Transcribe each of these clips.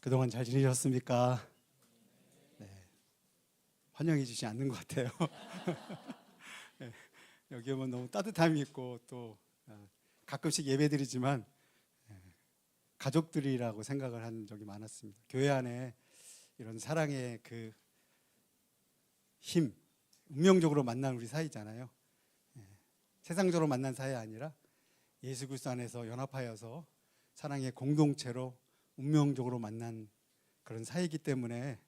그동안 잘 지내셨습니까? 네, 환영해 주지 않는 것 같아요. 네, 여기 오면 너무 따뜻함이 있고 또 가끔씩 예배드리지만 가족들이라고 생각을 한 적이 많았습니다. 교회 안에 이런 사랑의 그 힘, 운명적으로 만난 우리 사이잖아요. 세상적으로 만난 사이 아니라 예수 그리스도 안에서 연합하여서 사랑의 공동체로 운명적으로 만난 그런 사이이기 때문에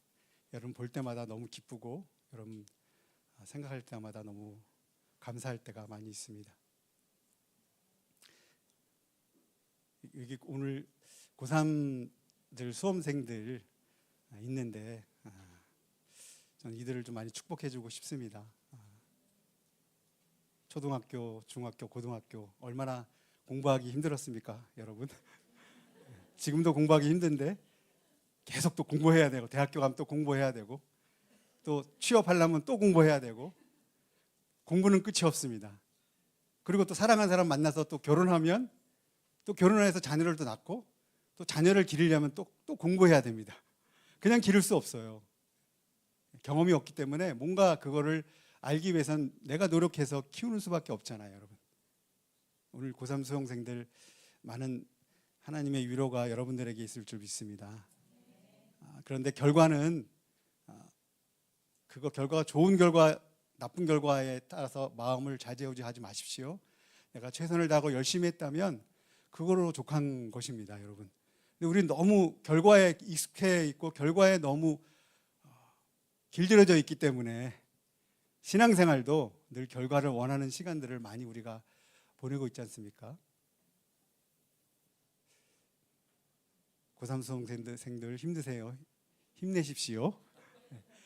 여러분 볼 때마다 너무 기쁘고 여러분 생각할 때마다 너무 감사할 때가 많이 있습니다. 여기 오늘 고3들 수험생들 있는데 저는 이들을 좀 많이 축복해주고 싶습니다. 초등학교, 중학교, 고등학교 얼마나 공부하기 힘들었습니까, 여러분? 지금도 공부하기 힘든데 계속 또 공부해야 되고 대학교 가면 또 공부해야 되고 또 취업하려면 또 공부해야 되고 공부는 끝이 없습니다. 그리고 또 사랑하는 사람 만나서 또 결혼하면 또 결혼해서 자녀를 또 낳고 또 자녀를 기르려면 또 공부해야 됩니다. 그냥 기를 수 없어요. 경험이 없기 때문에 뭔가 그거를 알기 위해선 내가 노력해서 키우는 수밖에 없잖아요, 여러분. 오늘 고3 수험생들 많은 하나님의 위로가 여러분들에게 있을 줄 믿습니다. 그런데 결과는 그거 결과가 좋은 결과, 나쁜 결과에 따라서 마음을 좌지우지하지 마십시오. 내가 최선을 다하고 열심히 했다면 그거로 족한 것입니다, 여러분. 근데 우리는 너무 결과에 익숙해 있고 결과에 너무 길들여져 있기 때문에 신앙생활도 늘 결과를 원하는 시간들을 많이 우리가 보내고 있지 않습니까? 고3 수험생들 힘드세요. 힘내십시오.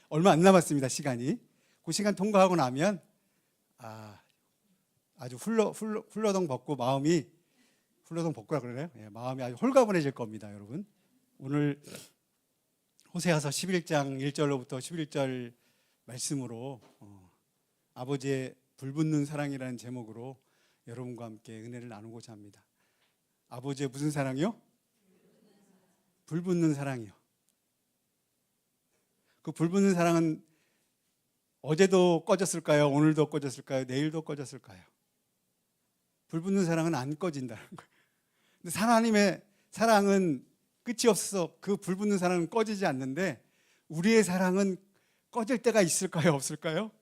얼마 안 남았습니다, 시간이. 그 시간 통과하고 나면 아주 훌러덩 벗고 마음이 훌러덩 벗고라 그러나요? 마음이 아주 홀가분해질 겁니다, 여러분. 오늘 호세아서 11장 1절로부터 11절 말씀으로 아버지의 불붙는 사랑이라는 제목으로 여러분과 함께 은혜를 나누고자 합니다. 아버지의 무슨 사랑이요? 불붙는 사랑이요. 그 불붙는 사랑은 어제도 꺼졌을까요? 오늘도 꺼졌을까요? 내일도 꺼졌을까요? 불붙는 사랑은 안 꺼진다는 거예요. 근데 하나님의 사랑은 끝이 없어서 그 불붙는 사랑은 꺼지지 않는데 우리의 사랑은 꺼질 때가 있을까요? 없을까요?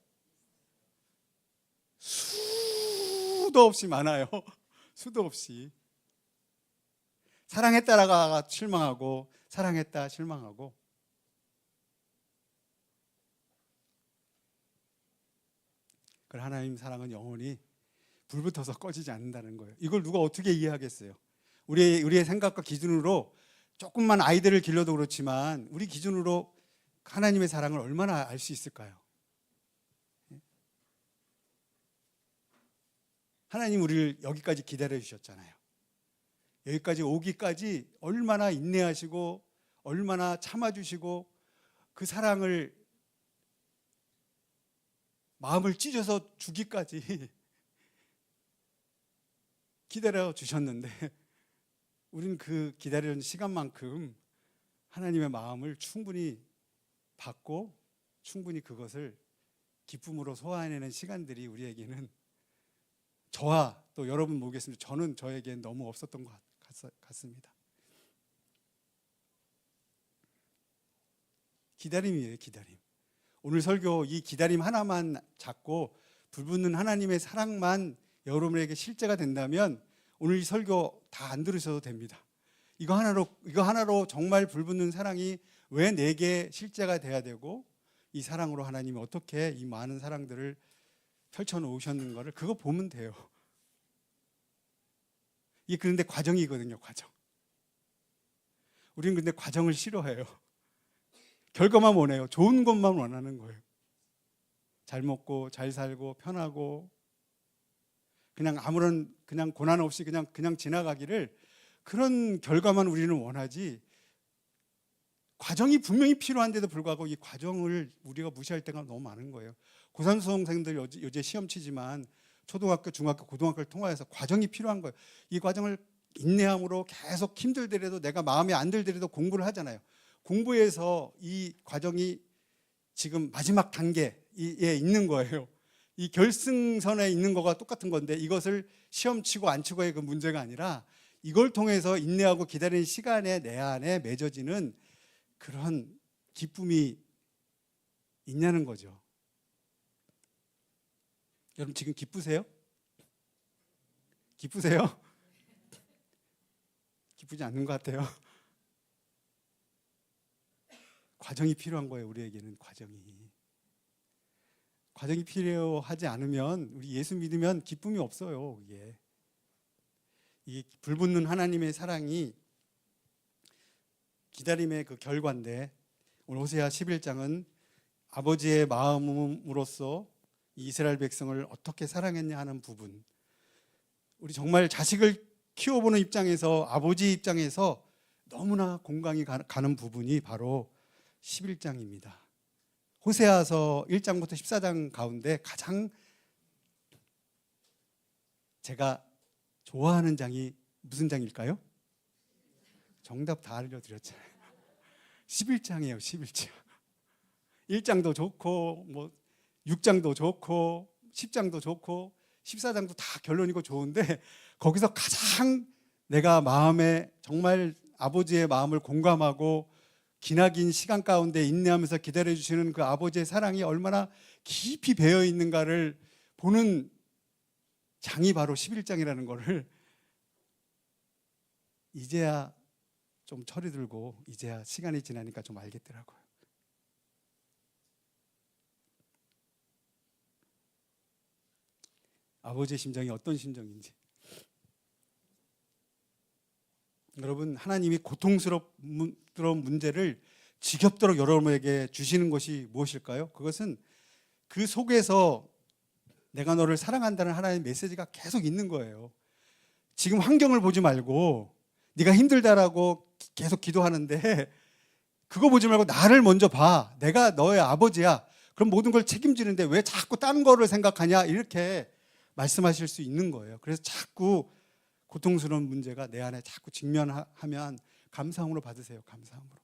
수도 없이 많아요. 수도 없이. 사랑했다가 실망하고 사랑했다 실망하고 그러나 하나님 사랑은 영원히 불붙어서 꺼지지 않는다는 거예요. 이걸 누가 어떻게 이해하겠어요? 우리의 생각과 기준으로 조금만 아이들을 길러도 그렇지만 우리 기준으로 하나님의 사랑을 얼마나 알 수 있을까요? 하나님 우리를 여기까지 기다려 주셨잖아요. 여기까지 오기까지 얼마나 인내하시고 얼마나 참아주시고 그 사랑을 마음을 찢어서 주기까지 기다려 주셨는데 우리는 그 기다리는 시간만큼 하나님의 마음을 충분히 받고 충분히 그것을 기쁨으로 소화해내는 시간들이 우리에게는 저와 또 여러분 모르겠습니다. 저는 저에게는 너무 없었던 것 같습니다. 기다림이에요, 기다림. 오늘 설교 이 기다림 하나만 잡고 불붙는 하나님의 사랑만 여러분에게 실제가 된다면 오늘 이 설교 다 안 들으셔도 됩니다. 이거 하나로 정말 불붙는 사랑이 왜 내게 실제가 돼야 되고 이 사랑으로 하나님이 어떻게 이 많은 사랑들을 펼쳐놓으셨는가를 그거 보면 돼요. 이게 그런데 과정이거든요, 과정. 우리는 근데 과정을 싫어해요. 결과만 원해요. 좋은 것만 원하는 거예요. 잘 먹고 잘 살고 편하고 그냥 아무런 그냥 고난 없이 그냥 지나가기를 그런 결과만 우리는 원하지 과정이 분명히 필요한데도 불구하고 이 과정을 우리가 무시할 때가 너무 많은 거예요. 고3 수험생들 요새 시험 치지만 초등학교, 중학교, 고등학교를 통과해서 과정이 필요한 거예요. 이 과정을 인내함으로 계속 힘들더라도 내가 마음에 안 들더라도 공부를 하잖아요. 공부에서 이 과정이 지금 마지막 단계에 있는 거예요. 이 결승선에 있는 거가 똑같은 건데 이것을 시험 치고 안 치고의 그 문제가 아니라 이걸 통해서 인내하고 기다리는 시간에 내 안에 맺어지는 그런 기쁨이 있냐는 거죠. 여러분 지금 기쁘세요? 기쁘세요? 기쁘지 않는 것 같아요. 과정이 필요한 거예요. 우리에게는 과정이 필요하지 않으면 우리 예수 믿으면 기쁨이 없어요. 이 불붙는 하나님의 사랑이 기다림의 그 결과인데 오늘 호세아 11장은 아버지의 마음으로서 이스라엘 백성을 어떻게 사랑했냐 하는 부분, 우리 정말 자식을 키워보는 입장에서 아버지 입장에서 너무나 공감이 가는 부분이 바로 11장입니다. 호세아서 1장부터 14장 가운데 가장 제가 좋아하는 장이 무슨 장일까요? 정답 다 알려드렸잖아요. 11장이에요. 11장. 1장도 좋고 6장도 좋고 10장도 좋고 14장도 다 결론이고 좋은데 거기서 가장 내가 마음에 정말 아버지의 마음을 공감하고 기나긴 시간 가운데 인내하면서 기다려주시는 그 아버지의 사랑이 얼마나 깊이 배어 있는가를 보는 장이 바로 11장이라는 거를 이제야 좀 철이 들고 이제야 시간이 지나니까 좀 알겠더라고요. 아버지의 심정이 어떤 심정인지. 여러분, 하나님이 고통스러운 문제를 지겹도록 여러분에게 주시는 것이 무엇일까요? 그것은 그 속에서 내가 너를 사랑한다는 하나님의 메시지가 계속 있는 거예요. 지금 환경을 보지 말고 네가 힘들다라고 계속 기도하는데 그거 보지 말고 나를 먼저 봐. 내가 너의 아버지야. 그럼 모든 걸 책임지는데 왜 자꾸 다른 거를 생각하냐? 이렇게 말씀하실 수 있는 거예요. 그래서 자꾸 고통스러운 문제가 내 안에 자꾸 직면하면 감사함으로 받으세요. 감사함으로.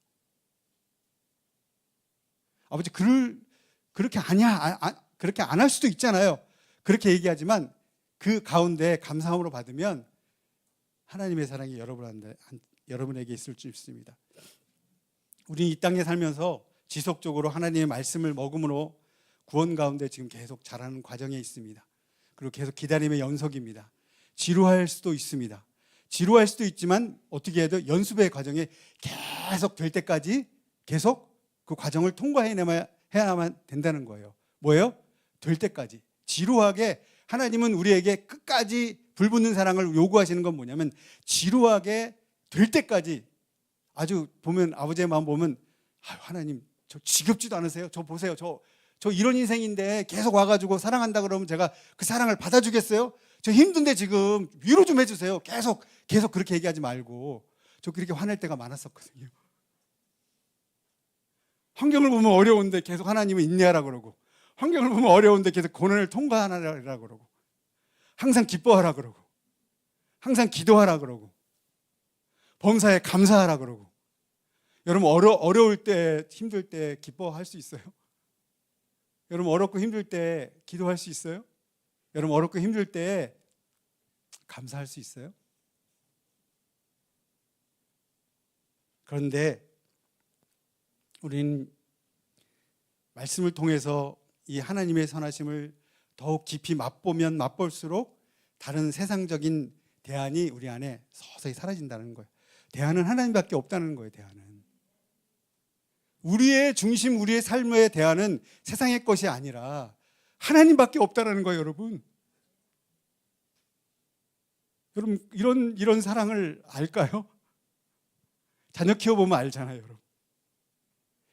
아버지 그렇게 아니야. 그렇게 안 할 수도 있잖아요. 그렇게 얘기하지만 그 가운데 감사함으로 받으면 하나님의 사랑이 여러분에게 있을 수 있습니다. 우리 이 땅에 살면서 지속적으로 하나님의 말씀을 먹음으로 구원 가운데 지금 계속 자라는 과정에 있습니다. 그리고 계속 기다림의 연속입니다. 지루할 수도 있습니다. 지루할 수도 있지만 어떻게 해도 연습의 과정이 계속 될 때까지 계속 그 과정을 통과해야만 된다는 거예요. 뭐예요? 될 때까지. 지루하게 하나님은 우리에게 끝까지 불붙는 사랑을 요구하시는 건 뭐냐면 지루하게 될 때까지. 아주 보면 아버지의 마음 보면 하나님 저 지겹지도 않으세요? 저 보세요. 저 이런 인생인데 계속 와가지고 사랑한다 그러면 제가 그 사랑을 받아주겠어요? 저 힘든데 지금 위로 좀 해주세요. 계속 그렇게 얘기하지 말고. 저 그렇게 화낼 때가 많았었거든요. 환경을 보면 어려운데 계속 하나님은 인내하라 그러고, 환경을 보면 어려운데 계속 고난을 통과하라 그러고, 항상 기뻐하라 그러고, 항상 기도하라 그러고, 범사에 감사하라 그러고. 여러분 어려울 때 힘들 때 기뻐할 수 있어요? 여러분 어렵고 힘들 때 기도할 수 있어요? 여러분 어렵고 힘들 때 감사할 수 있어요? 그런데 우리는 말씀을 통해서 이 하나님의 선하심을 더욱 깊이 맛보면 맛볼수록 다른 세상적인 대안이 우리 안에 서서히 사라진다는 거예요. 대안은 하나님밖에 없다는 거예요. 대안은 우리의 중심, 우리의 삶의 대안은 세상의 것이 아니라 하나님밖에 없다는 거예요. 여러분 이런 사랑을 알까요? 자녀 키워보면 알잖아요. 여러분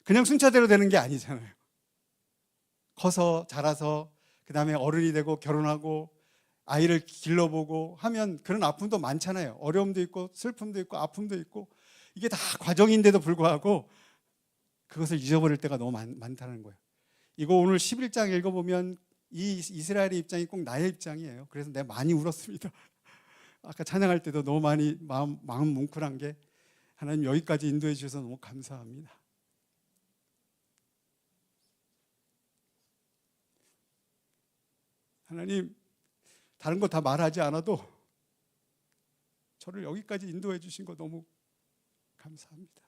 그냥 순차대로 되는 게 아니잖아요. 커서 자라서 그 다음에 어른이 되고 결혼하고 아이를 길러보고 하면 그런 아픔도 많잖아요. 어려움도 있고 슬픔도 있고 아픔도 있고 이게 다 과정인데도 불구하고 그것을 잊어버릴 때가 너무 많다는 거예요. 이거 오늘 11장 읽어보면 이 이스라엘의 입장이 꼭 나의 입장이에요. 그래서 내가 많이 울었습니다. 아까 찬양할 때도 너무 많이 마음 뭉클한 게 하나님 여기까지 인도해 주셔서 너무 감사합니다. 하나님, 다른 거 다 말하지 않아도 저를 여기까지 인도해 주신 거 너무 감사합니다.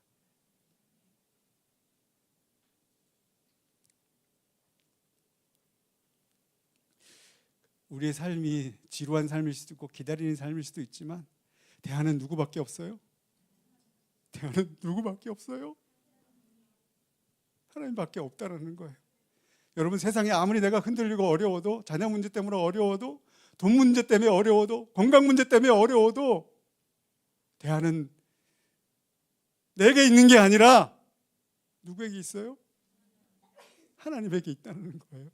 우리의 삶이 지루한 삶일 수도 있고 기다리는 삶일 수도 있지만 대안은 누구밖에 없어요? 대안은 누구밖에 없어요? 하나님밖에 없다라는 거예요. 여러분, 세상에 아무리 내가 흔들리고 어려워도, 자녀 문제 때문에 어려워도, 돈 문제 때문에 어려워도, 건강 문제 때문에 어려워도 대안은 내게 있는 게 아니라 누구에게 있어요? 하나님에게 있다는 거예요.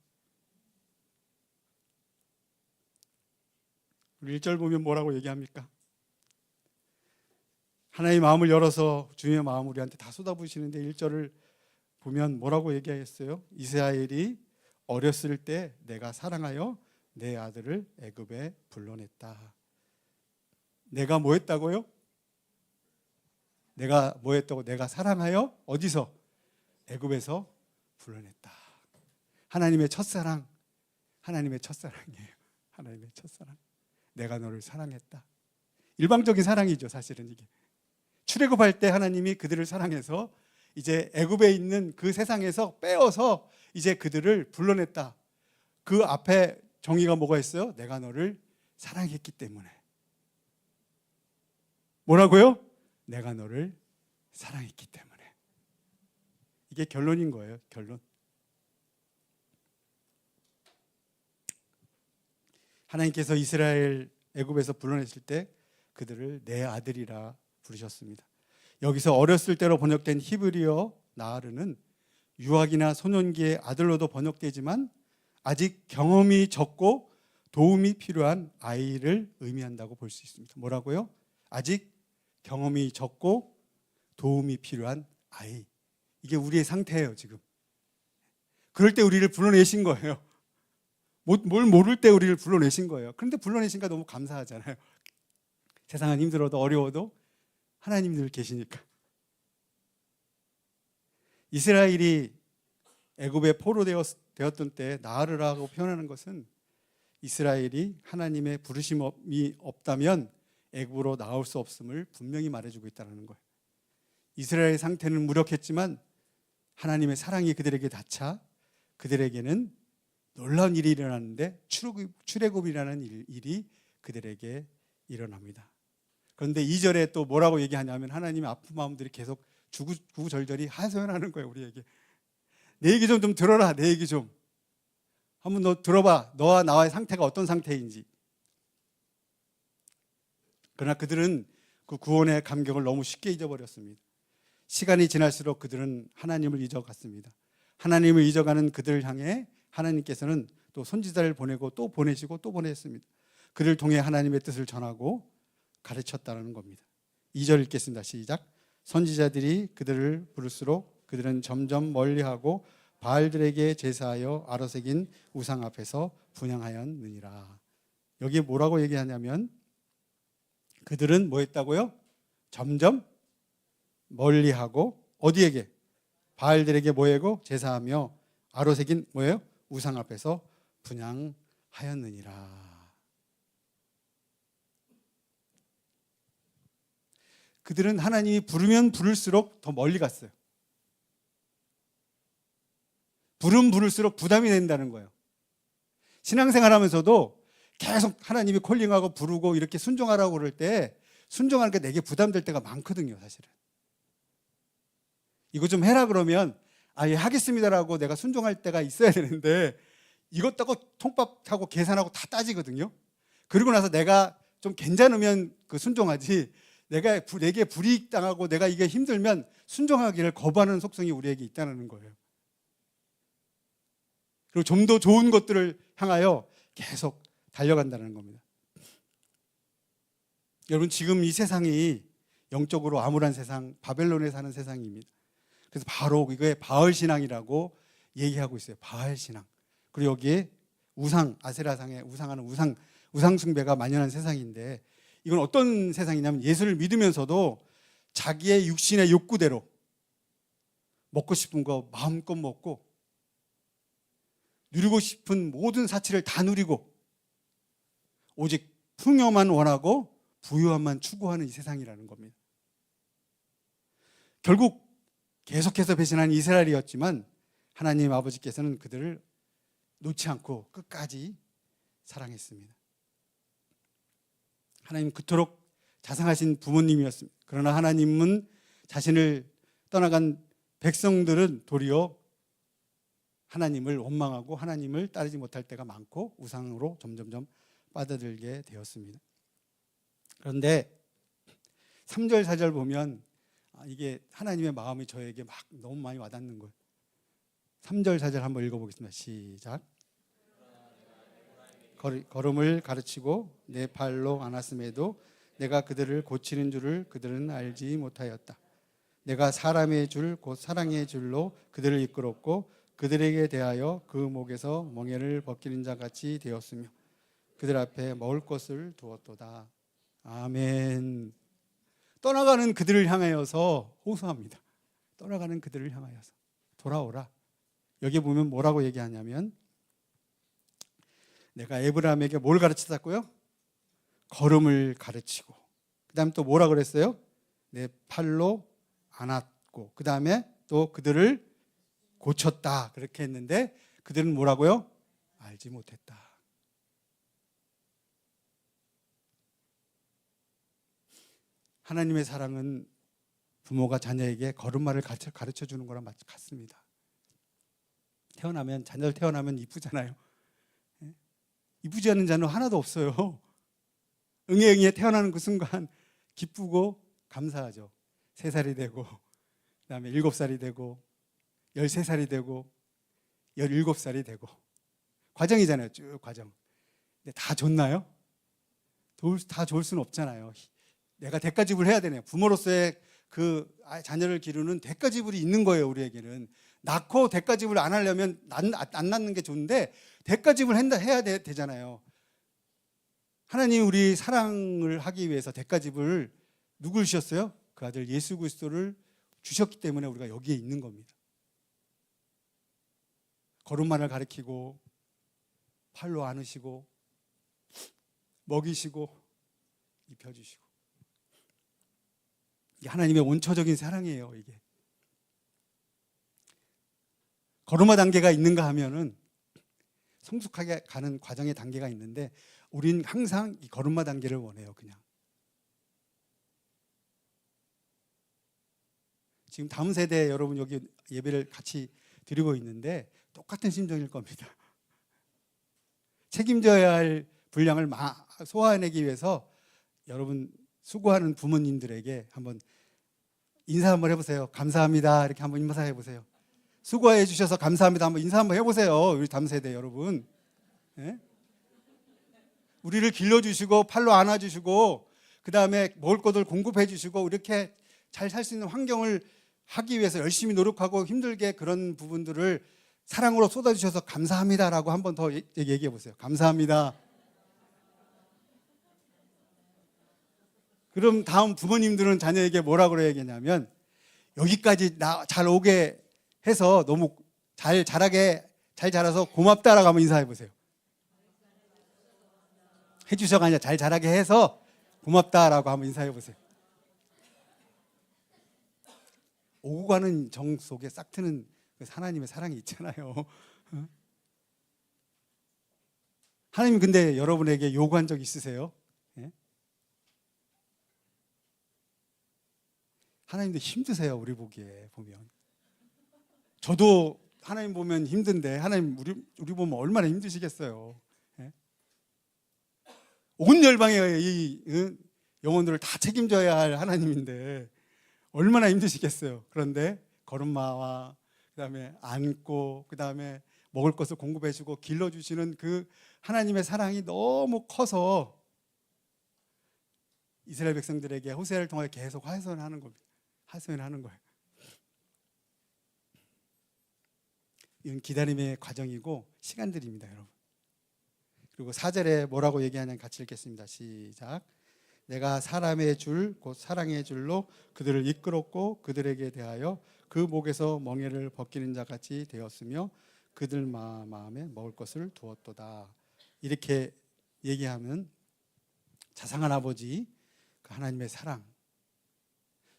우리 1절 보면 뭐라고 얘기합니까? 하나님의 마음을 열어서 주님의 마음을 우리한테 다 쏟아부으시는데 1절을 보면 뭐라고 얘기하겠어요? 이스라엘이 어렸을 때 내가 사랑하여 내 아들을 애굽에 불러냈다. 내가 뭐 했다고요? 내가 뭐 했다고? 내가 사랑하여 어디서? 애굽에서 불러냈다. 하나님의 첫사랑, 하나님의 첫사랑이에요. 하나님의 첫사랑. 내가 너를 사랑했다. 일방적인 사랑이죠, 사실은 이게. 출애굽할 때 하나님이 그들을 사랑해서 이제 애굽에 있는 그 세상에서 빼어서 이제 그들을 불러냈다. 그 앞에 정의가 뭐가 있어요? 내가 너를 사랑했기 때문에. 뭐라고요? 내가 너를 사랑했기 때문에. 이게 결론인 거예요, 결론. 하나님께서 이스라엘 애굽에서 불러냈을 때 그들을 내 아들이라 부르셨습니다. 여기서 어렸을 때로 번역된 히브리어 나하르는 유아기나 소년기의 아들로도 번역되지만 아직 경험이 적고 도움이 필요한 아이를 의미한다고 볼 수 있습니다. 뭐라고요? 아직 경험이 적고 도움이 필요한 아이. 이게 우리의 상태예요, 지금. 그럴 때 우리를 불러내신 거예요. 뭘 모를 때 우리를 불러내신 거예요. 그런데 불러내신가 너무 감사하잖아요. 세상은 힘들어도 어려워도 하나님 늘 계시니까. 이스라엘이 애굽에 포로되었던 때 나아르라고 표현하는 것은 이스라엘이 하나님의 부르심이 없다면 애굽으로 나올 수 없음을 분명히 말해주고 있다는 거예요. 이스라엘의 상태는 무력했지만 하나님의 사랑이 그들에게 닿자 그들에게는 놀라운 일이 일어났는데 출애굽이라는 일이 그들에게 일어납니다. 그런데 2절에 또 뭐라고 얘기하냐면 하나님의 아픈 마음들이 계속 구구절절히 하소연하는 거예요, 우리에게. 내 얘기 좀 들어라, 내 얘기 좀. 한번 너 들어봐. 너와 나와의 상태가 어떤 상태인지. 그러나 그들은 그 구원의 감격을 너무 쉽게 잊어버렸습니다. 시간이 지날수록 그들은 하나님을 잊어갔습니다. 하나님을 잊어가는 그들을 향해 하나님께서는 또 선지자를 보내고 또 보내시고 또 보냈습니다. 그를 통해 하나님의 뜻을 전하고 가르쳤다는 겁니다. 2절 읽겠습니다. 시작. 선지자들이 그들을 부를수록 그들은 점점 멀리하고 바알들에게 제사하여 아로새긴 우상 앞에서 분향하였느니라. 여기에 뭐라고 얘기하냐면 그들은 뭐 했다고요? 점점 멀리하고 어디에게? 바알들에게 뭐하고? 제사하며 아로새긴 뭐예요? 우상 앞에서 분향하였느니라. 그들은 하나님이 부르면 부를수록 더 멀리 갔어요. 부를수록 부담이 된다는 거예요. 신앙생활 하면서도 계속 하나님이 콜링하고 부르고 이렇게 순종하라고 그럴 때 순종하는 게 내게 부담될 때가 많거든요, 사실은. 이거 좀 해라 그러면 예, 하겠습니다라고 내가 순종할 때가 있어야 되는데 이것다고 통밥하고 계산하고 다 따지거든요. 그리고 나서 내가 좀 괜찮으면 그 순종하지 내게 불이익 당하고 내가 이게 힘들면 순종하기를 거부하는 속성이 우리에게 있다는 거예요. 그리고 좀 더 좋은 것들을 향하여 계속 달려간다는 겁니다. 여러분, 지금 이 세상이 영적으로 암울한 세상, 바벨론에 사는 세상입니다. 그래서 바로 이거에 바알 신앙이라고 얘기하고 있어요. 바알 신앙. 그리고 여기에 아세라상에 우상하는 우상 숭배가 만연한 세상인데 이건 어떤 세상이냐면 예수를 믿으면서도 자기의 육신의 욕구대로 먹고 싶은 거 마음껏 먹고 누리고 싶은 모든 사치를 다 누리고 오직 풍요만 원하고 부유함만 추구하는 이 세상이라는 겁니다. 결국 계속해서 배신한 이스라엘이었지만 하나님 아버지께서는 그들을 놓지 않고 끝까지 사랑했습니다. 하나님 그토록 자상하신 부모님이었습니다. 그러나 하나님은 자신을 떠나간 백성들은 도리어 하나님을 원망하고 하나님을 따르지 못할 때가 많고 우상으로 점점점 빠져들게 되었습니다. 그런데 3절 4절 보면 이게 하나님의 마음이 저에게 막 너무 많이 와닿는 거예요. 3절 4절 한번 읽어보겠습니다. 시작. 걸음을 가르치고 내 발로 안았음에도 내가 그들을 고치는 줄을 그들은 알지 못하였다. 내가 사람의 줄 곧 사랑의 줄로 그들을 이끌었고 그들에게 대하여 그 목에서 멍에를 벗기는 자 같이 되었으며 그들 앞에 먹을 것을 두었도다. 아멘. 떠나가는 그들을 향하여서 호소합니다. 떠나가는 그들을 향하여서 돌아오라. 여기 보면 뭐라고 얘기하냐면 내가 에브라임에게 뭘 가르쳤다고요? 걸음을 가르치고 그 다음에 또 뭐라 그랬어요? 내 팔로 안았고 그 다음에 또 그들을 고쳤다 그렇게 했는데 그들은 뭐라고요? 알지 못했다. 하나님의 사랑은 부모가 자녀에게 걸음마를 가르쳐 주는 거랑 같습니다. 자녀를 태어나면 이쁘잖아요. 이쁘지 않은 자는 하나도 없어요. 응애응애 태어나는 그 순간 기쁘고 감사하죠. 3살이 되고 그다음에 7살이 되고 13살이 되고 17살이 되고 과정이잖아요. 쭉 과정. 근데 다 좋나요? 다 좋을 수는 없잖아요. 내가 대가지불 해야 되네요. 부모로서의 그 자녀를 기르는 대가지불이 있는 거예요. 우리에게는 낳고 대가지불 안 하려면 안 낳는 게 좋은데 대가지불 해야 되잖아요. 하나님 우리 사랑을 하기 위해서 대가지불 누굴 주셨어요? 그 아들 예수 그리스도를 주셨기 때문에 우리가 여기에 있는 겁니다. 걸음마를 가르치고 팔로 안으시고 먹이시고 입혀주시고 이게 하나님의 원초적인 사랑이에요. 이게 걸음마 단계가 있는가 하면은 성숙하게 가는 과정의 단계가 있는데 우린 항상 이 걸음마 단계를 원해요. 그냥 지금 다음 세대 여러분 여기 예배를 같이 드리고 있는데 똑같은 심정일 겁니다. 책임져야 할 분량을 소화해내기 위해서 여러분 수고하는 부모님들에게 한번 인사 한번 해보세요. 감사합니다. 이렇게 한번 인사해 보세요. 수고해 주셔서 감사합니다. 한번 인사 한번 해보세요. 우리 다음 세대 여러분. 네? 우리를 길러주시고 팔로 안아주시고 그 다음에 먹을 것을 공급해 주시고 이렇게 잘 살 수 있는 환경을 하기 위해서 열심히 노력하고 힘들게 그런 부분들을 사랑으로 쏟아주셔서 감사합니다라고 한 번 더 얘기해 보세요. 감사합니다. 그럼 다음 부모님들은 자녀에게 뭐라고 해야겠냐면 여기까지 잘 오게 해서 너무 잘 자라서 고맙다라고 한번 인사해 보세요. 해주셔가 아니라 잘 자라게 해서 고맙다라고 한번 인사해 보세요. 오고 가는 정 속에 싹 트는 하나님의 사랑이 있잖아요. 하나님 근데 여러분에게 요구한 적 있으세요? 예? 하나님도 힘드세요. 우리 보기에 보면. 저도 하나님 보면 힘든데 하나님 우리 보면 얼마나 힘드시겠어요. 예? 온 열방의 이 영혼들을 다 책임져야 할 하나님인데 얼마나 힘드시겠어요. 그런데 걸음마와 그다음에 안고 그다음에 먹을 것을 공급해 주고 길러 주시는 그 하나님의 사랑이 너무 커서 이스라엘 백성들에게 호세아를 통해 계속 하소연하는 겁니다. 하소연하는 거예요. 이건 기다림의 과정이고 시간들입니다, 여러분. 그리고 4절에 뭐라고 얘기하냐면 같이 읽겠습니다. 시작. 내가 사람의 줄 곧 사랑의 줄로 그들을 이끌었고 그들에게 대하여 그 목에서 멍에를 벗기는 자 같이 되었으며 그들 마음에 먹을 것을 두었도다. 이렇게 얘기하면 자상한 아버지, 그 하나님의 사랑,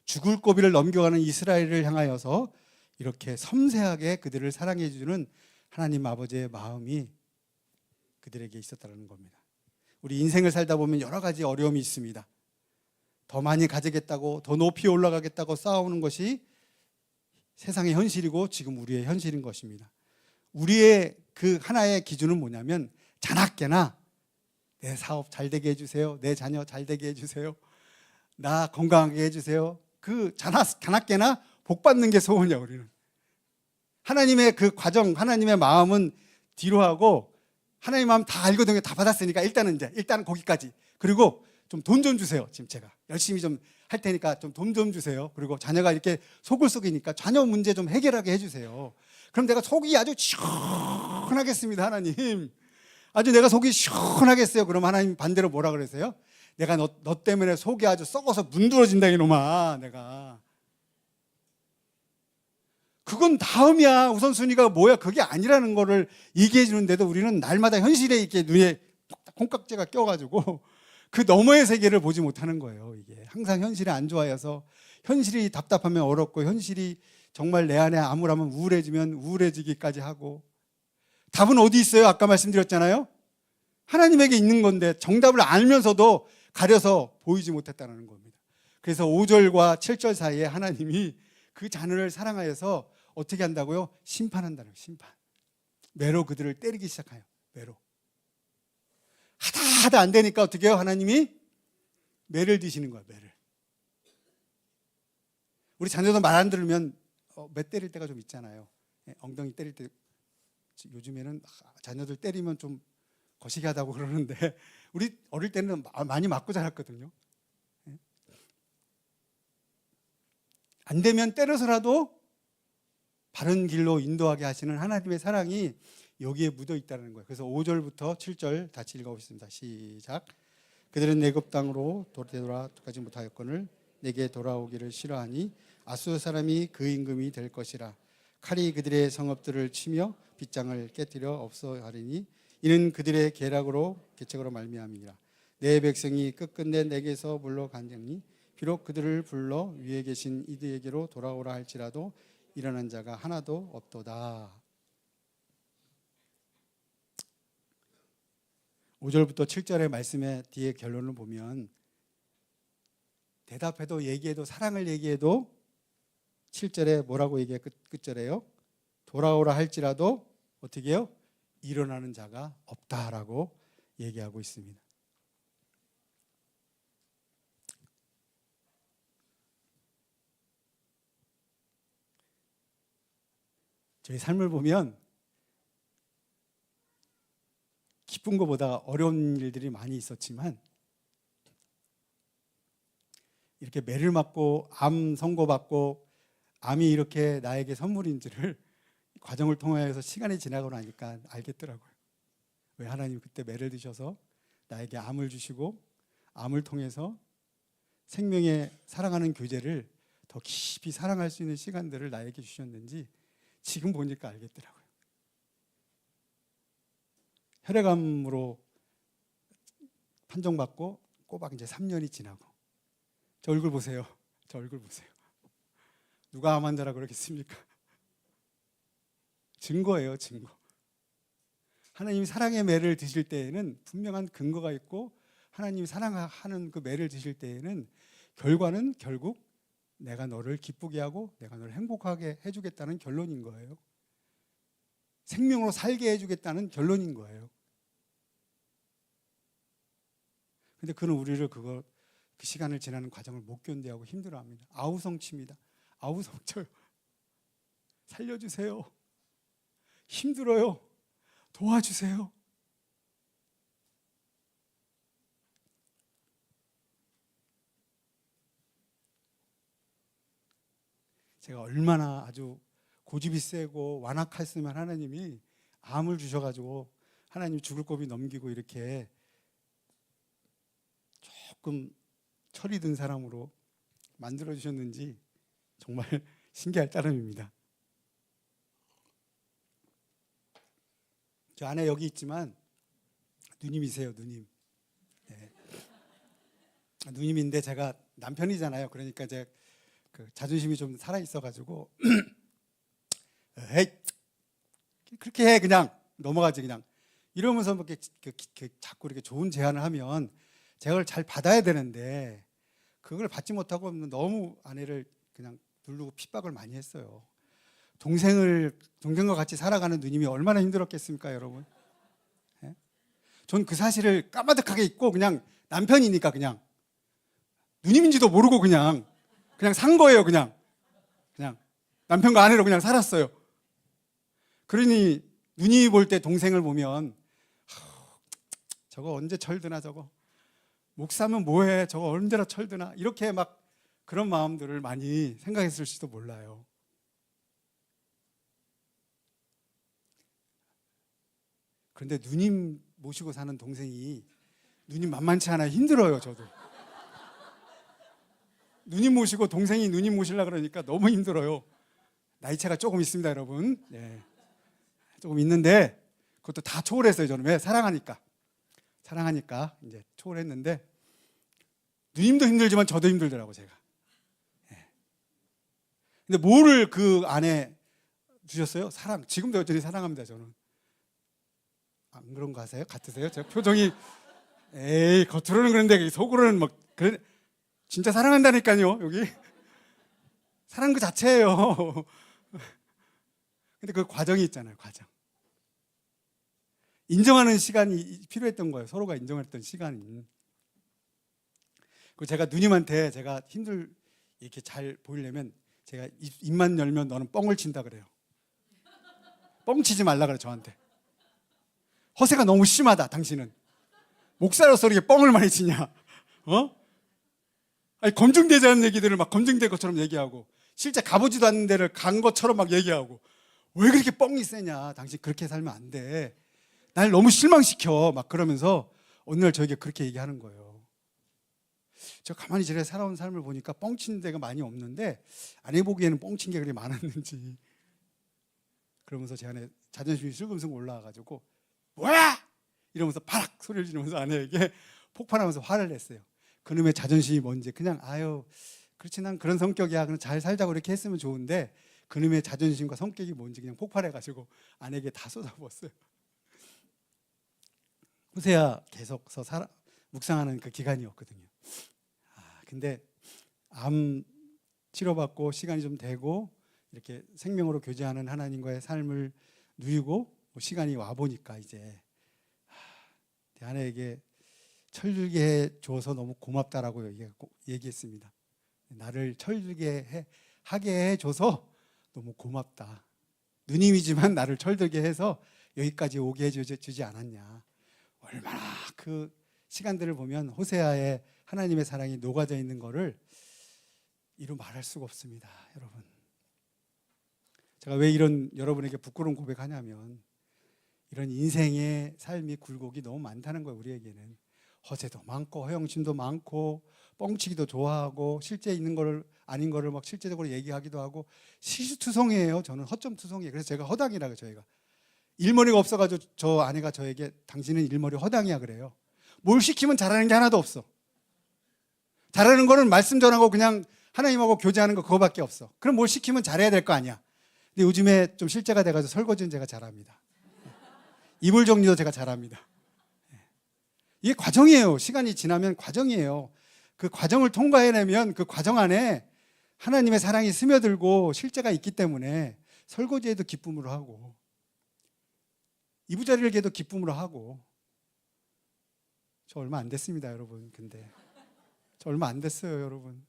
죽을 고비를 넘겨가는 이스라엘을 향하여서 이렇게 섬세하게 그들을 사랑해 주는 하나님 아버지의 마음이 그들에게 있었다는 겁니다. 우리 인생을 살다 보면 여러 가지 어려움이 있습니다. 더 많이 가지겠다고, 더 높이 올라가겠다고 싸우는 것이 세상의 현실이고 지금 우리의 현실인 것입니다. 우리의 그 하나의 기준은 뭐냐면 자나깨나 내 사업 잘 되게 해주세요. 내 자녀 잘 되게 해주세요. 나 건강하게 해주세요. 그 자나깨나 복 받는 게 소원이야. 우리는 하나님의 그 과정, 하나님의 마음은 뒤로 하고 하나님 마음 다 알거든요. 다 받았으니까 일단은 거기까지. 그리고 좀 돈 좀 주세요. 지금 제가 열심히 좀 할 테니까 좀 돈 좀 주세요. 그리고 자녀가 이렇게 속을 썩이니까 자녀 문제 좀 해결하게 해주세요. 그럼 내가 속이 아주 시원하겠습니다. 하나님, 아주 내가 속이 시원하겠어요. 그럼 하나님 반대로 뭐라 그러세요? 내가 너 때문에 속이 아주 썩어서 문드러진다 이놈아. 내가 그건 다음이야. 우선순위가 뭐야? 그게 아니라는 거를 얘기해 주는데도 우리는 날마다 현실에 이렇게 눈에 콩깍지가 껴가지고 그 너머의 세계를 보지 못하는 거예요. 이게 항상 현실이 안 좋아져서 현실이 답답하면 어렵고 현실이 정말 내 안에 암울하면 우울해지면 우울해지기까지 하고 답은 어디 있어요? 아까 말씀드렸잖아요. 하나님에게 있는 건데 정답을 알면서도 가려서 보이지 못했다는 겁니다. 그래서 5절과 7절 사이에 하나님이 그 자녀를 사랑하여서 어떻게 한다고요? 심판한다는 거예요. 심판. 매로 그들을 때리기 시작해요. 매로. 하다 안 되니까 어떻게 해요? 하나님이 매를 드시는 거야. 매를. 우리 자녀도 말 안 들으면 매 때릴 때가 좀 있잖아요. 엉덩이 때릴 때 요즘에는 자녀들 때리면 좀 거시기 하다고 그러는데 우리 어릴 때는 많이 맞고 자랐거든요. 안 되면 때려서라도 바른 길로 인도하게 하시는 하나님의 사랑이 여기에 묻어 있다는 거예요. 그래서 5절부터 7절 같이 읽어보겠습니다. 시작. 그들은 내굽 땅으로 되돌아가지 못하였거늘 내게 돌아오기를 싫어하니 아수르 사람이 그 임금이 될 것이라. 칼이 그들의 성읍들을 치며 빗장을 깨뜨려 없어하리니 이는 그들의 계책으로 말미암이니라. 내 백성이 끝끝내 내게서 물러간다니 비록 그들을 불러 위에 계신 이들에게로 돌아오라 할지라도 일어난 자가 하나도 없도다. 5절부터 7절의 말씀의 뒤에 결론을 보면 대답해도 얘기해도 사랑을 얘기해도 7절에 뭐라고 얘기해요? 끝절에요. 돌아오라 할지라도 어떻게 해요? 일어나는 자가 없다라고 얘기하고 있습니다. 저희 삶을 보면 기쁜 것보다 어려운 일들이 많이 있었지만 이렇게 매를 맞고 암 선고받고 암이 이렇게 나에게 선물인지를 과정을 통해서 시간이 지나고 나니까 알겠더라고요. 왜 하나님 그때 매를 드셔서 나에게 암을 주시고 암을 통해서 생명의 사랑하는 교제를 더 깊이 사랑할 수 있는 시간들을 나에게 주셨는지 지금 보니까 알겠더라고요. 혈액암으로 판정받고 꼬박 이제 3년이 지나고 저 얼굴 보세요. 저 얼굴 보세요. 누가 암 환자라 그러겠습니까? 증거예요, 증거. 하나님이 사랑의 매를 드실 때에는 분명한 근거가 있고 하나님이 사랑하는 그 매를 드실 때에는 결과는 결국 내가 너를 기쁘게 하고 내가 너를 행복하게 해주겠다는 결론인 거예요. 생명으로 살게 해주겠다는 결론인 거예요. 근데 그는 우리를 그 시간을 지나는 과정을 못 견뎌하고 힘들어합니다. 아우성칩니다. 아우성쳐요. 살려주세요. 힘들어요. 도와주세요. 제가 얼마나 아주 고집이 세고 완악했으면 하나님이 암을 주셔가지고 하나님 죽을 고비 넘기고 이렇게 조금 철이 든 사람으로 만들어 주셨는지 정말 신기할 따름입니다. 저 안에 여기 있지만 누님이세요, 누님. 네. 누님인데 제가 남편이잖아요. 그러니까 이제 그 자존심이 좀 살아 있어가지고 에이 그렇게 해 그냥 넘어가지 그냥 이러면서 뭐 이렇게 자꾸 이렇게 좋은 제안을 하면 제가 그걸 잘 받아야 되는데 그걸 받지 못하고 너무 아내를 그냥 누르고 핍박을 많이 했어요. 동생과 같이 살아가는 누님이 얼마나 힘들었겠습니까, 여러분? 예? 전 그 사실을 까마득하게 잊고 그냥 남편이니까 그냥 누님인지도 모르고 그냥 산 거예요, 그냥 남편과 아내로 그냥 살았어요. 그러니 누님이 볼 때 동생을 보면 저거 언제 철드나 저거 목사면 뭐해 저거 언제나 철드나 이렇게 막 그런 마음들을 많이 생각했을지도 몰라요. 그런데 누님 모시고 사는 동생이 누님 만만치 않아 힘들어요. 저도 누님 모시고 동생이 누님 모시려고 그러니까 너무 힘들어요. 나이차가 조금 있습니다, 여러분. 네. 조금 있는데 그것도 다 초월했어요. 저는 왜? 사랑하니까 이제 초월했는데 누님도 힘들지만 저도 힘들더라고 제가. 네. 근데 뭐를 그 안에 주셨어요? 사랑. 지금도 여전히 사랑합니다. 저는. 안 그런 거 하세요? 같으세요? 제 표정이 에이 겉으로는 그런데 속으로는 막 그래. 진짜 사랑한다니까요. 여기 사랑 그 자체예요. 근데 그 과정이 있잖아요. 과정. 인정하는 시간이 필요했던 거예요. 서로가 인정했던 시간이. 그리고 제가 누님한테 제가 이렇게 잘 보이려면 제가 입만 열면 너는 뻥을 친다 그래요. 뻥치지 말라 그래 저한테. 허세가 너무 심하다 당신은. 목사로서 이렇게 뻥을 많이 치냐. 아니, 검증되지 않은 얘기들을 막 검증된 것처럼 얘기하고 실제 가보지도 않는 데를 간 것처럼 막 얘기하고 왜 그렇게 뻥이 세냐. 당신 그렇게 살면 안 돼. 날 너무 실망시켜 막 그러면서 어느 날 저에게 그렇게 얘기하는 거예요. 저 가만히 저래 살아온 삶을 보니까 뻥친 데가 많이 없는데 아내 보기에는 뻥친 게 그렇게 많았는지 그러면서 제 안에 자존심이 슬금슬금 올라와가지고 뭐야! 이러면서 파락 소리를 지르면서 아내에게 폭발하면서 화를 냈어요. 그놈의 자존심이 뭔지 그냥 아유 그렇지 난 그런 성격이야 그냥 잘 살자고 이렇게 했으면 좋은데 그놈의 자존심과 성격이 뭔지 그냥 폭발해가지고 아내에게 다 쏟아부었어요. 호세아 계속서 묵상하는 그 기간이었거든요. 근데 암 치료받고 시간이 좀 되고 이렇게 생명으로 교제하는 하나님과의 삶을 누리고 시간이 와 보니까 이제 내 아내에게 철들게 해줘서 너무 고맙다라고 얘기했습니다. 나를 철들게 하게 해줘서 너무 고맙다. 누님이지만 나를 철들게 해서 여기까지 오게 해주지 않았냐. 얼마나 그 시간들을 보면 호세아의 하나님의 사랑이 녹아져 있는 거를 이루 말할 수가 없습니다. 여러분, 제가 왜 이런 여러분에게 부끄러운 고백하냐면 이런 인생의 삶이 굴곡이 너무 많다는 거예요. 우리에게는 허세도 많고 허영심도 많고 뻥치기도 좋아하고 실제 있는 거를 아닌 거를 막 실제적으로 얘기하기도 하고 시시투성이에요. 저는 허점투성이에요. 그래서 제가 허당이라고 저희가 일머리가 없어가지고 저 아내가 저에게 당신은 일머리 허당이야 그래요. 뭘 시키면 잘하는 게 하나도 없어. 잘하는 거는 말씀 전하고 그냥 하나님하고 교제하는 거 그거밖에 없어. 그럼 뭘 시키면 잘해야 될 거 아니야. 근데 요즘에 좀 실제가 돼가지고 설거지는 제가 잘합니다. 이불 정리도 제가 잘합니다. 이게 과정이에요. 시간이 지나면 과정이에요. 그 과정을 통과해내면 그 과정 안에 하나님의 사랑이 스며들고 실제가 있기 때문에 설거지에도 기쁨으로 하고 이부자리를 개도 기쁨으로 하고. 저 얼마 안 됐습니다, 여러분. 근데 저 얼마 안 됐어요, 여러분.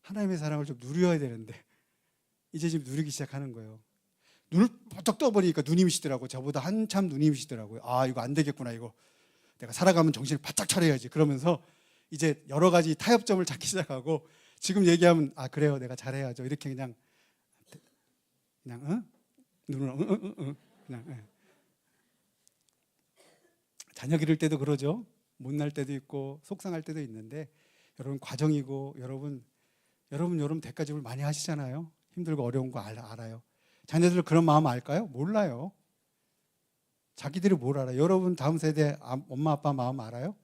하나님의 사랑을 좀 누려야 되는데 이제 지금 누리기 시작하는 거예요. 눈을 뻗쩍 떠보니까 누님이시더라고요. 저보다 한참 누님이시더라고요. 아, 이거 안 되겠구나. 이거 내가 살아가면 정신을 바짝 차려야지. 그러면서 이제 여러 가지 타협점을 찾기 시작하고 지금 얘기하면 아 그래요, 내가 잘해야죠. 이렇게 그냥 응? 눈을 그냥 자녀 기를 때도 그러죠. 못날 때도 있고 속상할 때도 있는데 여러분 과정이고 여러분 대가집을 많이 하시잖아요. 힘들고 어려운 거 알아요. 자녀들 그런 마음 알까요? 몰라요. 자기들이 뭘 알아요? 여러분 다음 세대 엄마 아빠 마음 알아요?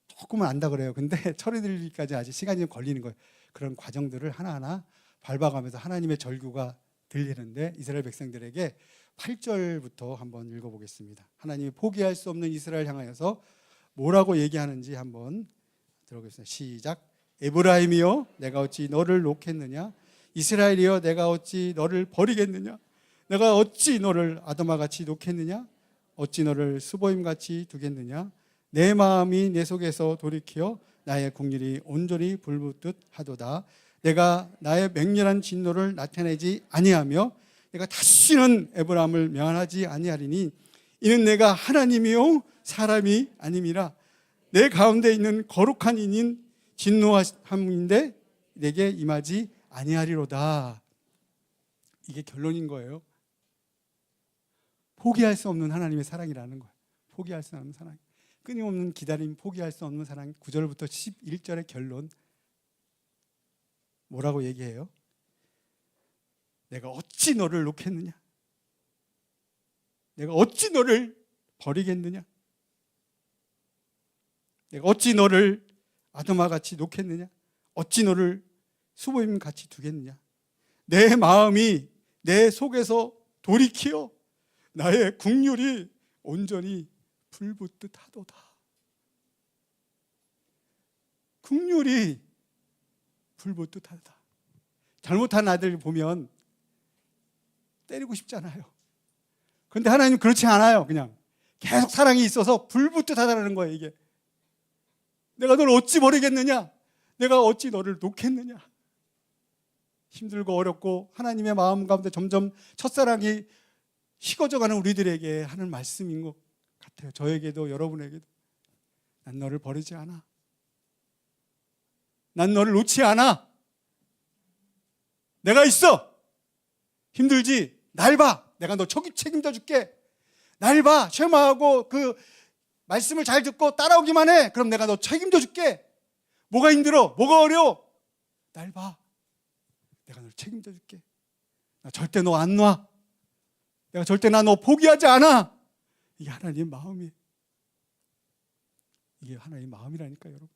조금은 안다 그래요. 근데 처리들기까지 아직 시간이 좀 걸리는 거예요. 그런 과정들을 하나하나 밟아가면서 하나님의 절규가 들리는데 이스라엘 백성들에게 8절부터 한번 읽어보겠습니다. 하나님이 포기할 수 없는 이스라엘 향하여서 뭐라고 얘기하는지 한번 들어보겠습니다. 시작. 에브라임이여 내가 어찌 너를 놓겠느냐? 이스라엘이여 내가 어찌 너를 버리겠느냐? 내가 어찌 너를 아도마같이 놓겠느냐? 어찌 너를 수보임같이 두겠느냐? 내 마음이 내 속에서 돌이키어 나의 국률이 온전히 불붙듯 하도다. 내가 나의 맹렬한 진노를 나타내지 아니하며 내가 다시는 에브라임을 명하지 아니하리니 이는 내가 하나님이요 사람이 아님이라. 내 가운데 있는 거룩한 이인 진노함인데 내게 임하지 아니하리로다. 이게 결론인 거예요. 포기할 수 없는 하나님의 사랑이라는 거예요. 포기할 수 없는 사랑, 끊임없는 기다림, 포기할 수 없는 사랑. 9절부터 11절의 결론 뭐라고 얘기해요? 내가 어찌 너를 놓겠느냐? 내가 어찌 너를 버리겠느냐? 내가 어찌 너를 아도마같이 놓겠느냐? 어찌 너를 수보임같이 두겠느냐? 내 마음이 내 속에서 돌이키어 나의 국률이 온전히 불붙듯 하도다. 국률이 불붙듯 하다. 잘못한 아들 보면 때리고 싶잖아요. 그런데 하나님 그렇지 않아요. 그냥 계속 사랑이 있어서 불붙듯 하다는 거예요. 이게 내가 너를 어찌 버리겠느냐? 내가 어찌 너를 놓겠느냐? 힘들고 어렵고 하나님의 마음 가운데 점점 첫사랑이 식어져가는 우리들에게 하는 말씀인 것 같아요. 저에게도 여러분에게도. 난 너를 버리지 않아. 난 너를 놓지 않아. 내가 있어. 힘들지? 날 봐. 내가 너 책임져 줄게. 날 봐. 쉐마하고 그 말씀을 잘 듣고 따라오기만 해. 그럼 내가 너 책임져 줄게. 뭐가 힘들어? 뭐가 어려워? 날 봐. 내가 널 책임져 줄게. 나 절대 너 안 놔. 내가 절대 너 포기하지 않아. 이게 하나님의 마음이에요. 이게 하나님의 마음이라니까요, 여러분.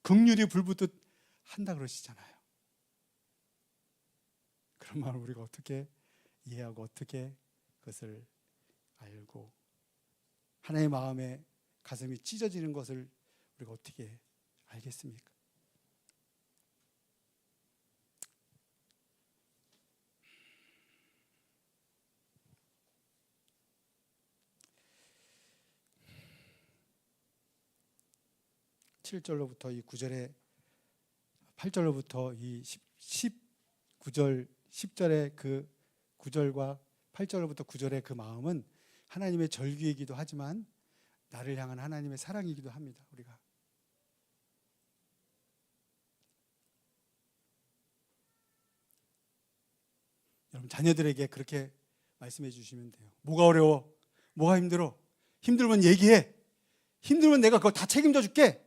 긍휼이 불붙듯 한다 그러시잖아요. 그런 마음을 우리가 어떻게 이해하고 어떻게 그것을 알고 하나님의 마음에 가슴이 찢어지는 것을 우리가 어떻게 알겠습니까? (7절로부터) 이 9절에 8절로부터 이 19절 10절의 그 9절과 8절로부터 9절의 그 마음은 하나님의 절규이기도 하지만 나를 향한 하나님의 사랑이기도 합니다. 우리가 여러분 자녀들에게 그렇게 말씀해 주시면 돼요. 뭐가 어려워? 뭐가 힘들어? 힘들면 얘기해. 힘들면 내가 그거 다 책임져 줄게.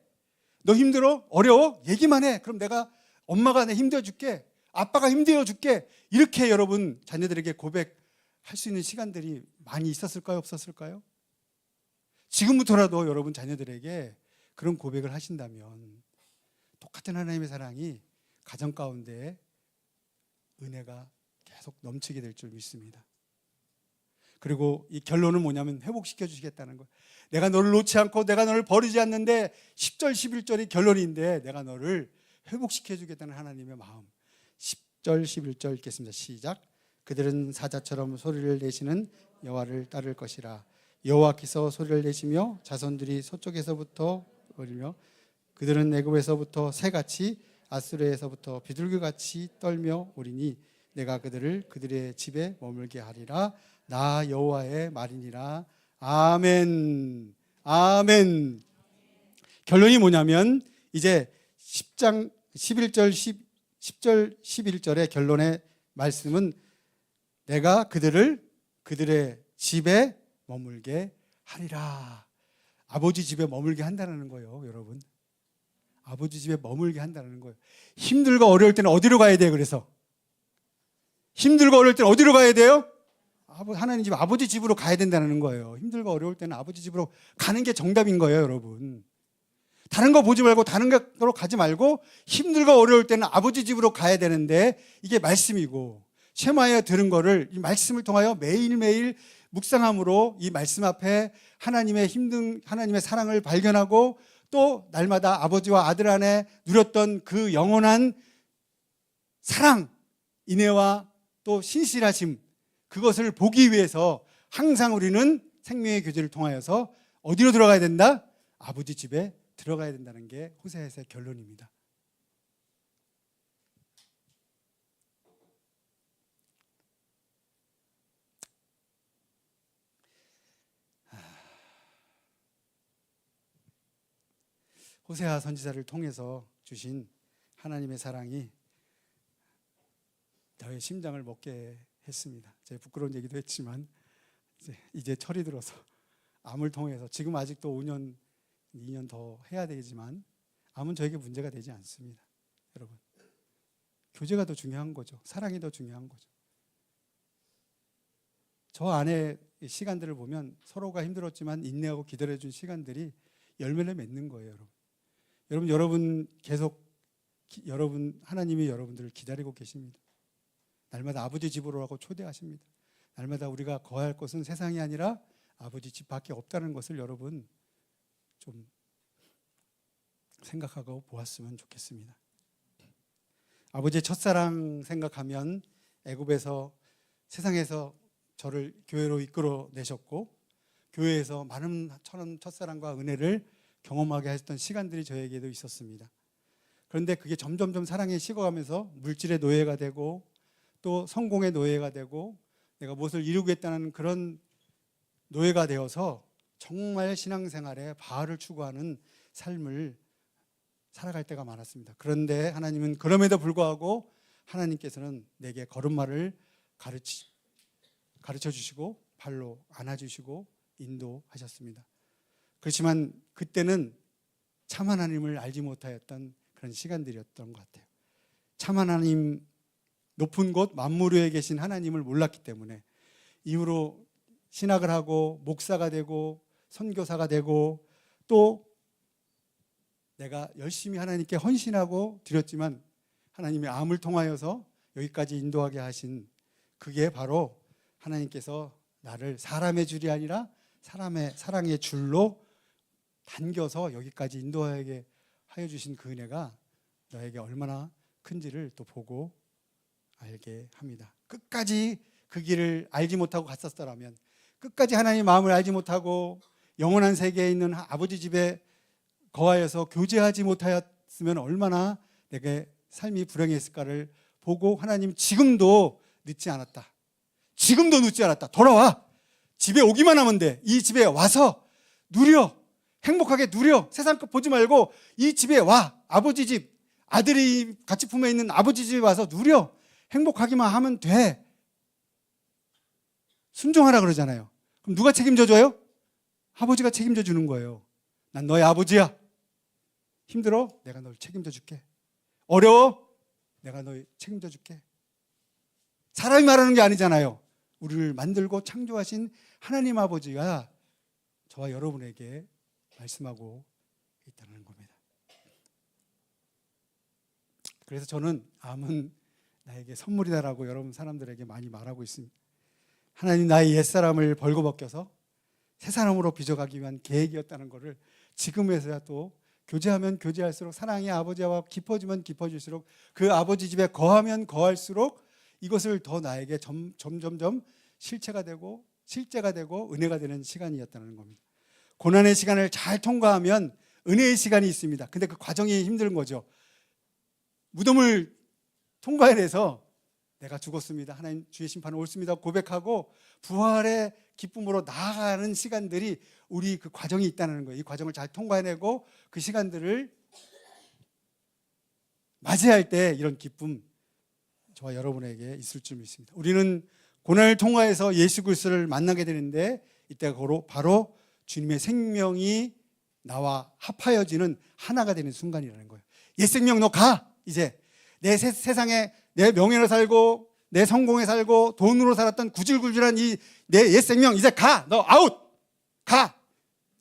너 힘들어? 어려워? 얘기만 해. 그럼 내가 엄마가 내 힘들어 줄게. 아빠가 힘들어 줄게. 이렇게 여러분 자녀들에게 고백할 수 있는 시간들이 많이 있었을까요? 없었을까요? 지금부터라도 여러분 자녀들에게 그런 고백을 하신다면 똑같은 하나님의 사랑이 가정 가운데 은혜가 계속 넘치게 될 줄 믿습니다. 그리고 이 결론은 뭐냐면 회복시켜 주시겠다는 거예요. 내가 너를 놓지 않고 내가 너를 버리지 않는데 10절 11절이 결론인데 내가 너를 회복시켜 주겠다는 하나님의 마음. 10절 11절 읽겠습니다. 시작. 그들은 사자처럼 소리를 내시는 여호와를 따를 것이라. 여호와께서 소리를 내시며 자손들이 서쪽에서부터 오리며 그들은 애굽에서부터 새같이 아수르에서부터 비둘기같이 떨며 오리니 내가 그들을 그들의 집에 머물게 하리라. 나 여호와의 말이니라. 아멘. 아멘. 결론이 뭐냐면 이제 10장 11절 10절 11절의 결론의 말씀은 내가 그들을 그들의 집에 머물게 하리라. 아버지 집에 머물게 한다는 거예요, 여러분. 아버지 집에 머물게 한다는 거예요. 힘들고 어려울 때는 어디로 가야 돼요? 그래서 힘들고 어려울 때는 어디로 가야 돼요? 하나님 집 아버지 집으로 가야 된다는 거예요. 힘들고 어려울 때는 아버지 집으로 가는 게 정답인 거예요, 여러분. 다른 거 보지 말고 다른 거로 가지 말고 힘들고 어려울 때는 아버지 집으로 가야 되는데 이게 말씀이고 쉐마에 들은 거를 이 말씀을 통하여 매일매일 묵상함으로 이 말씀 앞에 하나님의 사랑을 발견하고 또 날마다 아버지와 아들 안에 누렸던 그 영원한 사랑, 인애와 또 신실하심, 그것을 보기 위해서 항상 우리는 생명의 교제를 통하여서 어디로 들어가야 된다? 아버지 집에 들어가야 된다는 게 호세아서의 결론입니다. 호세아 선지자를 통해서 주신 하나님의 사랑이 저의 심장을 먹게 했습니다. 제가 부끄러운 얘기도 했지만 이제 철이 들어서 암을 통해서 지금 아직도 5년, 2년 더 해야 되지만 암은 저에게 문제가 되지 않습니다. 여러분, 교제가 더 중요한 거죠. 사랑이 더 중요한 거죠. 저 안에 시간들을 보면 서로가 힘들었지만 인내하고 기다려준 시간들이 열매를 맺는 거예요. 여러분 계속 하나님이 여러분들을 기다리고 계십니다. 날마다 아버지 집으로 하고 초대하십니다. 날마다 우리가 거할 곳은 세상이 아니라 아버지 집 밖에 없다는 것을 여러분 좀 생각하고 보았으면 좋겠습니다. 아버지의 첫사랑 생각하면 애굽에서 세상에서 저를 교회로 이끌어 내셨고 교회에서 많은 첫사랑과 은혜를 경험하게 하셨던 시간들이 저에게도 있었습니다. 그런데 그게 점점점 사랑에 식어가면서 물질의 노예가 되고 또 성공의 노예가 되고 내가 무엇을 이루겠다는 그런 노예가 되어서 정말 신앙생활에 바알을 추구하는 삶을 살아갈 때가 많았습니다. 그런데 하나님은 그럼에도 불구하고 하나님께서는 내게 걸음마를 가르쳐 주시고 발로 안아주시고 인도하셨습니다. 그렇지만 그때는 참 하나님을 알지 못하였던 그런 시간들이었던 것 같아요. 참 하나님, 높은 곳 만물 위에 계신 하나님을 몰랐기 때문에 이후로 신학을 하고 목사가 되고 선교사가 되고 또 내가 열심히 하나님께 헌신하고 드렸지만 하나님이 암을 통하여서 여기까지 인도하게 하신 그게 바로 하나님께서 나를 사람의 줄이 아니라 사랑의 줄로 당겨서 여기까지 인도하게 하여 주신 그 은혜가 너에게 얼마나 큰지를 또 보고 알게 합니다. 끝까지 그 길을 알지 못하고 갔었더라면, 끝까지 하나님의 마음을 알지 못하고 영원한 세계에 있는 아버지 집에 거하여서 교제하지 못하였으면 얼마나 내게 삶이 불행했을까를 보고 하나님 지금도 늦지 않았다. 지금도 늦지 않았다. 돌아와. 집에 오기만 하면 돼. 이 집에 와서 누려. 행복하게 누려. 세상 것 보지 말고 이 집에 와. 아버지 집, 아들이 같이 품에 있는 아버지 집에 와서 누려. 행복하기만 하면 돼. 순종하라 그러잖아요. 그럼 누가 책임져 줘요? 아버지가 책임져 주는 거예요. 난 너의 아버지야. 힘들어? 내가 널 책임져 줄게. 어려워? 내가 널 책임져 줄게. 사람이 말하는 게 아니잖아요. 우리를 만들고 창조하신 하나님 아버지가 저와 여러분에게 말씀하고 있다는 겁니다. 그래서 저는 암은 나에게 선물이다라고 여러분 사람들에게 많이 말하고 있습니다. 하나님 나의 옛사람을 벌거벗겨서 새 사람으로 빚어가기 위한 계획이었다는 것을 지금에서야 또 교제하면 교제할수록 사랑이 아버지와 깊어지면 깊어질수록 그 아버지 집에 거하면 거할수록 이것을 더 나에게 점점점 실체가 되고 은혜가 되는 시간이었다는 겁니다. 고난의 시간을 잘 통과하면 은혜의 시간이 있습니다. 근데 그 과정이 힘든 거죠. 무덤을 통과해내서 내가 죽었습니다. 하나님 주의 심판은 옳습니다. 고백하고 부활의 기쁨으로 나아가는 시간들이 우리 그 과정이 있다는 거예요. 이 과정을 잘 통과해내고 그 시간들을 맞이할 때 이런 기쁨 저와 여러분에게 있을 줄 믿습니다. 우리는 고난을 통과해서 예수 그리스도를 만나게 되는데 이때가 바로 주님의 생명이 나와 합하여지는 하나가 되는 순간이라는 거예요. 옛 생명 너 가. 이제 내 세상에 내 명예로 살고 내 성공에 살고 돈으로 살았던 구질구질한 이 내 옛 생명 이제 가. 너 아웃. 가.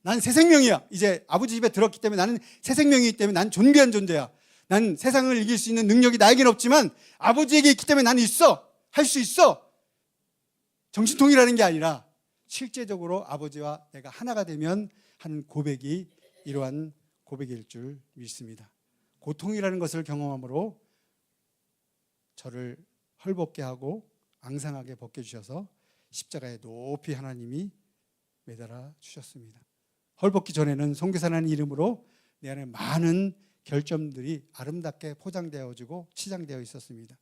난 새 생명이야. 이제 아버지 집에 들었기 때문에 나는 새 생명이기 때문에 난 존귀한 존재야. 난 세상을 이길 수 있는 능력이 나에게는 없지만 아버지에게 있기 때문에 나는 있어. 할 수 있어. 정신통일하는 게 아니라 실제적으로 아버지와 내가 하나가 되면 하는 고백이 이러한 고백일 줄 믿습니다. 고통이라는 것을 경험함으로 저를 헐벗게 하고 앙상하게 벗겨주셔서 십자가에 높이 하나님이 매달아 주셨습니다. 헐벗기 전에는 선교사라는 이름으로 내 안에 많은 결점들이 아름답게 포장되어지고 치장되어 있었습니다.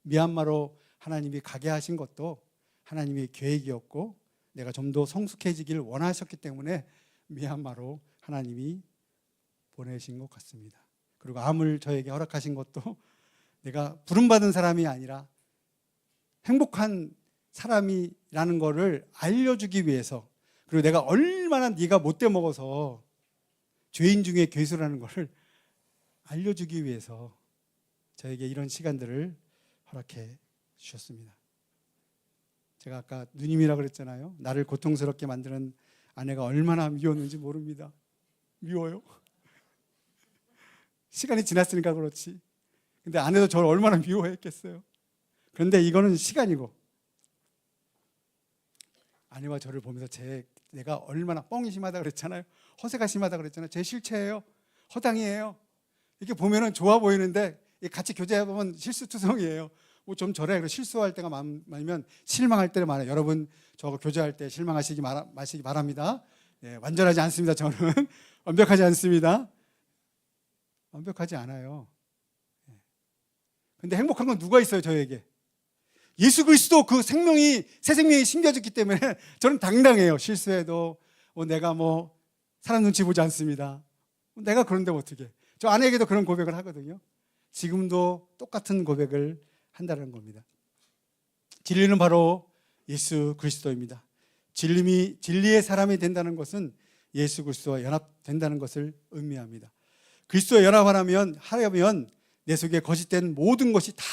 미얀마로 하나님이 가게 하신 것도 하나님의 계획이었고 내가 좀 더 성숙해지기를 원하셨기 때문에 미얀마로 하나님이 보내신 것 같습니다. 그리고 암을 저에게 허락하신 것도 내가 부름받은 사람이 아니라 행복한 사람이라는 것을 알려주기 위해서, 그리고 내가 얼마나 네가 못돼 먹어서 죄인 중에 괴수라는 것을 알려주기 위해서 저에게 이런 시간들을 허락해 주셨습니다. 제가 아까 누님이라고 그랬잖아요. 나를 고통스럽게 만드는 아내가 얼마나 미웠는지 모릅니다. 미워요. 시간이 지났으니까 그렇지. 근데 아내도 저를 얼마나 미워했겠어요. 그런데 이거는 시간이고, 아내와 저를 보면서 내가 얼마나 뻥이 심하다 그랬잖아요. 허세가 심하다 그랬잖아요. 제 실체예요. 허당이에요. 이렇게 보면은 좋아 보이는데 같이 교제해보면 실수투성이에요. 뭐 좀 저래. 실수할 때가 많으면 실망할 때가 많아요. 여러분 저하고 교제할 때 실망하시기 마시기 바랍니다. 네, 완전하지 않습니다. 저는 완벽하지 않습니다. 완벽하지 않아요. 근데 행복한 건 누가 있어요? 저에게 예수 그리스도 그 생명이, 새 생명이 심겨졌기 때문에 저는 당당해요. 실수해도 내가 사람 눈치 보지 않습니다. 내가 그런데 어떻게, 저 아내에게도 그런 고백을 하거든요. 지금도 똑같은 고백을 한다는 겁니다. 진리는 바로 예수 그리스도입니다. 진리의 사람이 된다는 것은 예수 그리스도와 연합된다는 것을 의미합니다. 그리스도와 연합하려면 내 속에 거짓된 모든 것이 다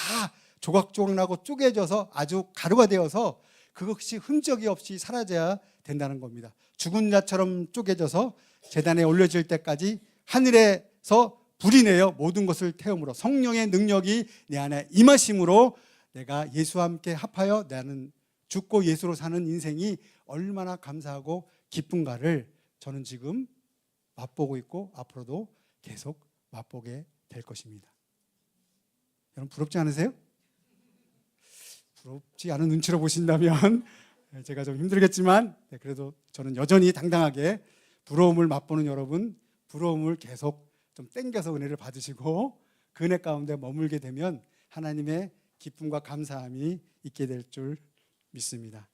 조각조각 나고 쪼개져서 아주 가루가 되어서 그것이 흔적이 없이 사라져야 된다는 겁니다. 죽은 자처럼 쪼개져서 제단에 올려질 때까지 하늘에서 불이 내어 모든 것을 태움으로 성령의 능력이 내 안에 임하심으로 내가 예수와 함께 합하여 나는 죽고 예수로 사는 인생이 얼마나 감사하고 기쁜가를 저는 지금 맛보고 있고 앞으로도 계속 맛보게 될 것입니다. 여러분 부럽지 않으세요? 부럽지 않은 눈치로 보신다면 제가 좀 힘들겠지만 그래도 저는 여전히 당당하게 부러움을 맛보는 여러분, 부러움을 계속 좀 땡겨서 은혜를 받으시고 그 은혜 가운데 머물게 되면 하나님의 기쁨과 감사함이 있게 될 줄 믿습니다.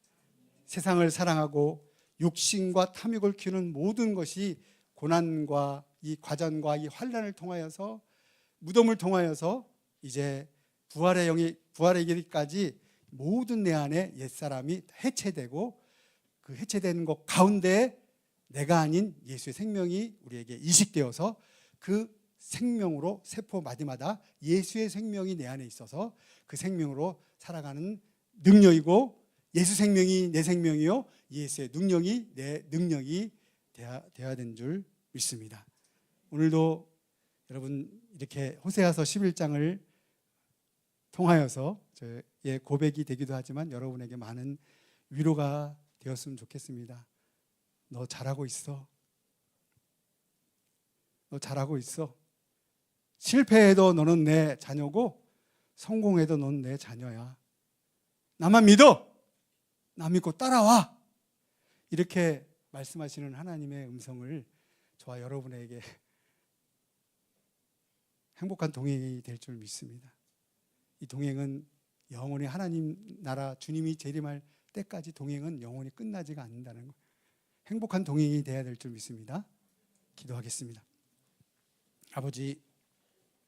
세상을 사랑하고 욕심과 탐욕을 키우는 모든 것이 고난과 이 과전과 이 환난을 통하여서, 무덤을 통하여서 이제 부활의 길까지 모든 내 안에 옛사람이 해체되고 그 해체되는 것 가운데 내가 아닌 예수의 생명이 우리에게 이식되어서 그 생명으로 세포 마디마다 예수의 생명이 내 안에 있어서 그 생명으로 살아가는 능력이고, 예수 생명이 내 생명이요 예수의 능력이 내 능력이 되어야 되는 줄 믿습니다. 오늘도 여러분 이렇게 호세아서 11장을 통하여서 저의 고백이 되기도 하지만 여러분에게 많은 위로가 되었으면 좋겠습니다. 너 잘하고 있어. 너 잘하고 있어. 실패해도 너는 내 자녀고 성공해도 너는 내 자녀야. 나만 믿어. 나 믿고 따라와. 이렇게 말씀하시는 하나님의 음성을 저와 여러분에게 행복한 동행이 될 줄 믿습니다. 이 동행은 영원히 하나님 나라 주님이 재림할 때까지 동행은 영원히 끝나지가 않는다는 것. 행복한 동행이 되어야 될 줄 믿습니다. 기도하겠습니다. 아버지,